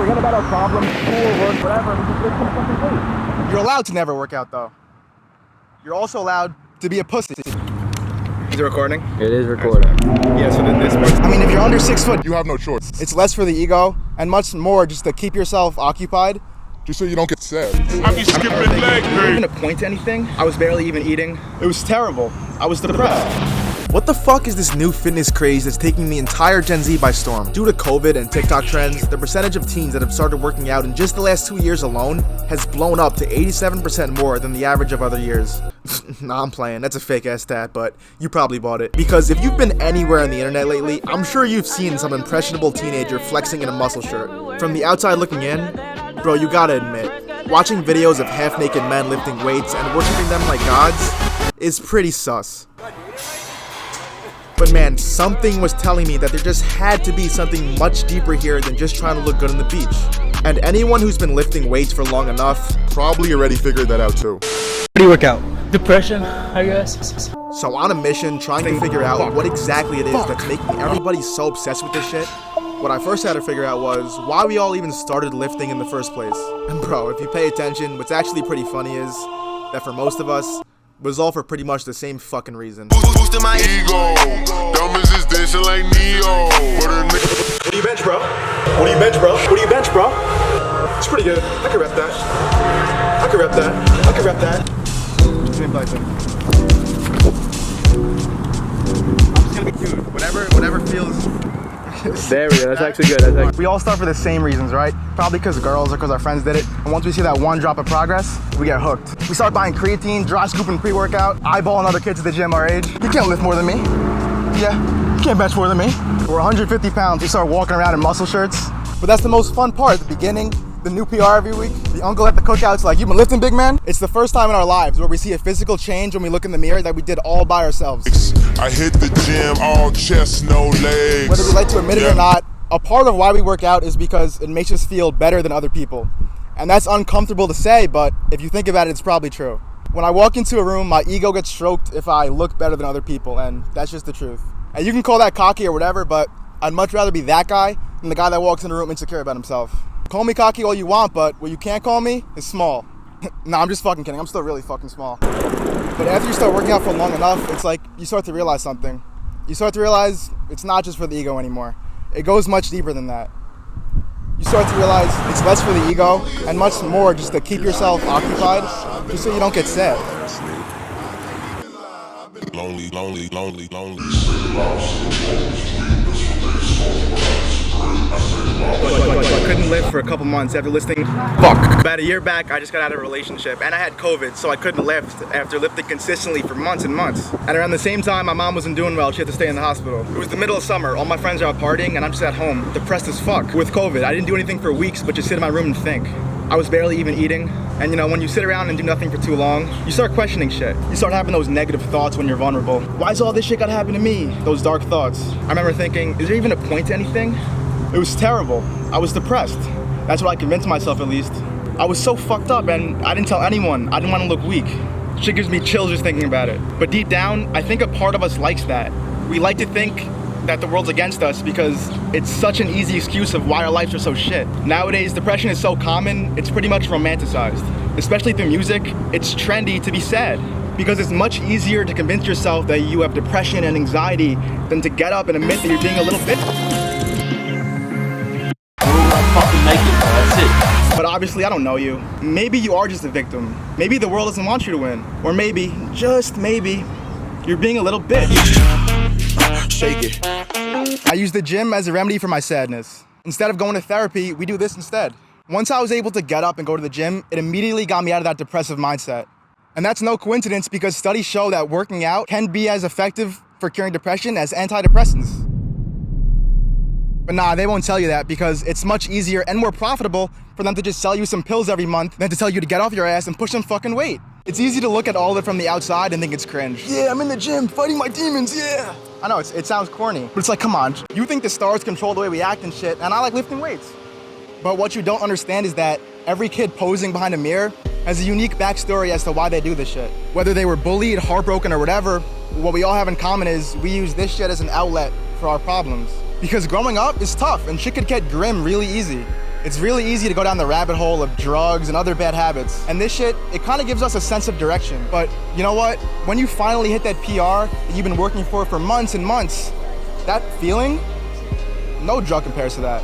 forget about our problems, school, work, whatever, and we just lift some fucking weight. You're allowed to never work out, though. You're also allowed to be a pussy. Is it recording? It is recording. Yeah, so then this part. I mean, if you're under 6 foot, you have no choice. it's less for the ego and much more just to keep yourself occupied. Just so you don't get sad. I be skipping leg, Not even a point to anything. I was barely even eating. It was terrible. I was depressed. What the fuck is this new fitness craze that's taking the entire Gen Z by storm? Due to COVID and TikTok trends, the percentage of teens that have started working out in just the last 2 years alone has blown up to 87% more than the average of other years. Nah, I'm playing. That's a fake ass stat, but you probably bought it. Because if you've been anywhere on the internet lately, I'm sure you've seen some impressionable teenager flexing in a muscle shirt. From the outside looking in, bro, you gotta admit, watching videos of half-naked men lifting weights and worshiping them like gods is pretty sus. But man, something was telling me that there just had to be something much deeper here than just trying to look good on the beach. And anyone who's been lifting weights for long enough Probably already figured that out too. How do you work out? Depression, I guess. So on a mission, trying to figure out what exactly it is that's making everybody so obsessed with this shit, what I first had to figure out was why we all even started lifting in the first place. And bro, if you pay attention, what's actually pretty funny is that for most of us, it was all for pretty much the same fucking reason. Boosting my ego. Dummies is dancing like Neo. What do you bench, bro? What do you bench, bro? What do you bench, bro? It's pretty good. I can rep that. I can rep that. I can rep that. Same like that. I'm just gonna be dude. Whatever feels. There we go. That's actually good. That's actually... We all start for the same reasons, right? Probably because girls or because our friends did it. And once we see that one drop of progress, we get hooked. We start buying creatine, dry scooping pre-workout, eyeballing other kids at the gym our age. You can't lift more than me. Yeah, you can't bench more than me. We're 150 pounds. We start walking around in muscle shirts. But that's the most fun part, the beginning. The new PR every week. The uncle at the cookouts like, "You been lifting, big man?" It's the first time in our lives where we see a physical change when we look in the mirror that we did all by ourselves. I hit the gym, all chest, no legs. Whether we like to admit it or not, a part of why we work out is because it makes us feel better than other people. And that's uncomfortable to say, but if you think about it, it's probably true. When I walk into a room, my ego gets stroked if I look better than other people, and that's just the truth. And you can call that cocky or whatever, but I'd much rather be that guy than the guy that walks in a room insecure about himself. Call me cocky all you want, but what you can't call me is small. Nah, I'm just fucking kidding. I'm still really fucking small. But after you start working out for long enough, it's like you start to realize something. You start to realize it's not just for the ego anymore. It goes much deeper than that. You start to realize it's less for the ego and much more just to keep yourself occupied, just so you don't get sad. Lonely, lonely, lonely, lonely. I couldn't live for a couple months after listing. Fuck. About a year back, I just got out of a relationship and I had COVID, so I couldn't lift after lifting consistently for months and months. And around the same time, my mom wasn't doing well. She had to stay in the hospital. It was the middle of summer. All my friends are out partying and I'm just at home, depressed as fuck. With COVID, I didn't do anything for weeks but just sit in my room and think. I was barely even eating. And you know, when you sit around and do nothing for too long, you start questioning shit. You start having those negative thoughts when you're vulnerable. Why's all this shit gotta happen to me? Those dark thoughts. I remember thinking, is there even a point to anything? It was terrible. I was depressed. That's what I convinced myself, at least. I was so fucked up and I didn't tell anyone. I didn't want to look weak. Shit gives me chills just thinking about it. But deep down, I think a part of us likes that. We like to think that the world's against us because it's such an easy excuse of why our lives are so shit. Nowadays, depression is so common, it's pretty much romanticized. Especially through music, it's trendy to be sad. Because it's much easier to convince yourself that you have depression and anxiety than to get up and admit that you're being a little bit. Fucking make it, bro. That's it. But obviously I don't know you. Maybe you are just a victim. Maybe the world doesn't want you to win. Or maybe, just maybe, you're being a little bitch. Shake it. I use the gym as a remedy for my sadness. Instead of going to therapy, we do this instead. Once I was able to get up and go to the gym, it immediately got me out of that depressive mindset. And that's no coincidence because studies show that working out can be as effective for curing depression as antidepressants. But nah, they won't tell you that because it's much easier and more profitable for them to just sell you some pills every month than to tell you to get off your ass and push some fucking weight. It's easy to look at all of it from the outside and think it's cringe. Yeah, I'm in the gym fighting my demons, yeah. I know, it sounds corny, but it's like, come on. You think the stars control the way we act and shit, and I like lifting weights. But what you don't understand is that every kid posing behind a mirror has a unique backstory as to why they do this shit. Whether they were bullied, heartbroken, or whatever, what we all have in common is we use this shit as an outlet for our problems. Because growing up is tough and shit could get grim really easy. It's really easy to go down the rabbit hole of drugs and other bad habits. And this shit, it kind of gives us a sense of direction. But you know what? When you finally hit that PR that you've been working for months and months, that feeling, no drug compares to that.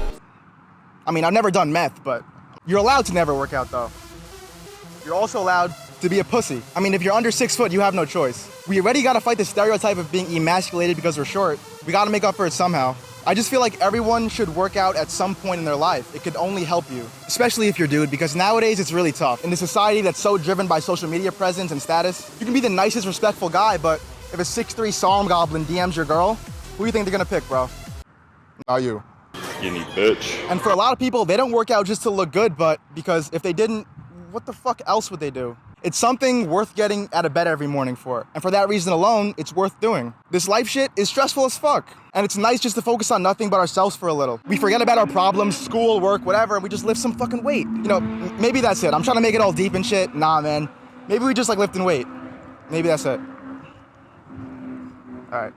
I mean, I've never done meth, but you're allowed to never work out though. You're also allowed to be a pussy. I mean, if you're under 6 foot, you have no choice. We already gotta fight the stereotype of being emasculated because we're short. We gotta make up for it somehow. I just feel like everyone should work out at some point in their life. It could only help you, especially if you're a dude, because nowadays it's really tough. In a society that's so driven by social media presence and status, you can be the nicest, respectful guy, but if a 6'3" Psalm Goblin DMs your girl, who do you think they're gonna pick, bro? Not you. Skinny bitch. And for a lot of people, they don't work out just to look good, but because if they didn't, what the fuck else would they do? It's something worth getting out of bed every morning for. And for that reason alone, it's worth doing. This life shit is stressful as fuck. And it's nice just to focus on nothing but ourselves for a little. We forget about our problems, school, work, whatever, and we just lift some fucking weight. You know, maybe that's it. I'm trying to make it all deep and shit. Nah, man. Maybe we just like lifting weight. Maybe that's it. All right.